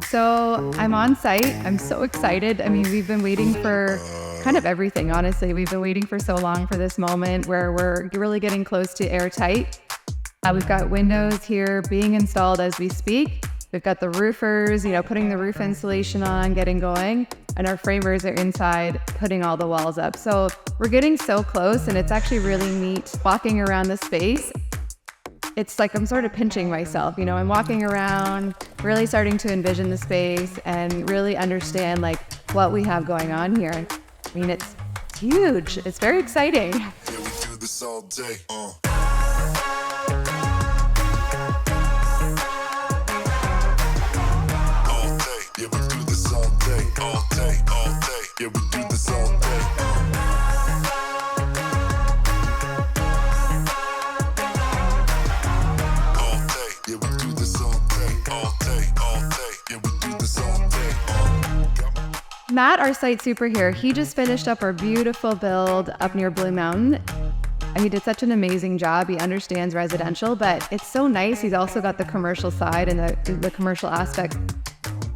So I'm on site. I'm so excited. I mean, we've been waiting for kind of everything, honestly. We've been waiting for so long for this moment where we're really getting close to airtight. We've got windows here being installed as we speak. We've got the roofers, putting the roof insulation on, getting going, and our framers are inside putting all the walls up. So we're getting so close, and it's actually really neat walking around the space. It's like I'm sort of pinching myself, I'm walking around, really starting to envision the space and really understand like what we have going on here. I mean, it's huge. It's very exciting. Yeah, we do this all day. All day. Yeah, we do this all day. All day, all day. Yeah, we do this all day. All day. Yeah, we do this all day. All day, all day. Yeah, we do this all day. Matt, our site super here, he just finished up our beautiful build up near Blue Mountain. And he did such an amazing job. He understands residential, but it's so nice. He's also got the commercial side and the commercial aspect.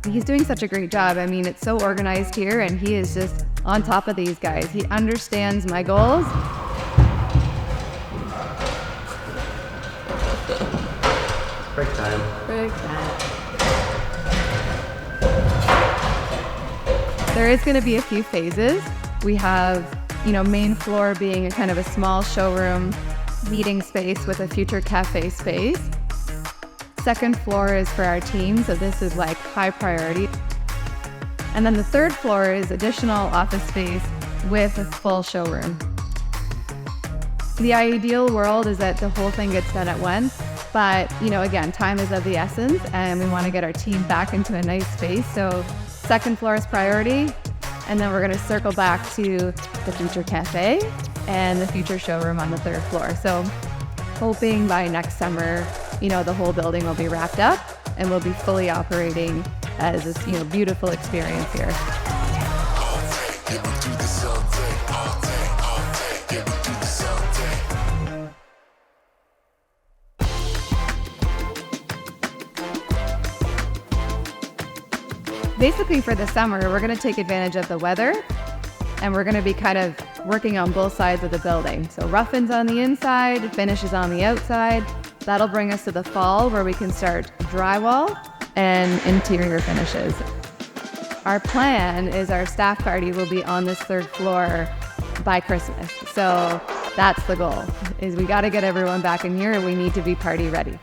He's doing such a great job. I mean, it's so organized here, and he is just on top of these guys. He understands my goals. Break time. Break time. There is going to be a few phases. We have, main floor being a kind of a small showroom meeting space with a future cafe space. Second floor is for our team, so this is like high priority. And then the third floor is additional office space with a full showroom. The ideal world is that the whole thing gets done at once, but again, time is of the essence, and we want to get our team back into a nice space. So second floor is priority, and then we're going to circle back to the future cafe and the future showroom on the third floor. So hoping by next summer, the whole building will be wrapped up and we'll be fully operating as this, beautiful experience here. All day. Yeah, we do this all day. All day, all day. Yeah, we do this all day. Basically for the summer, we're going to take advantage of the weather, and we're going to be kind of working on both sides of the building. So rough-ins on the inside, finishes on the outside. That'll bring us to the fall where we can start drywall and interior finishes. Our plan is our staff party will be on this third floor by Christmas. So that's the goal, is we got to get everyone back in here and we need to be party ready.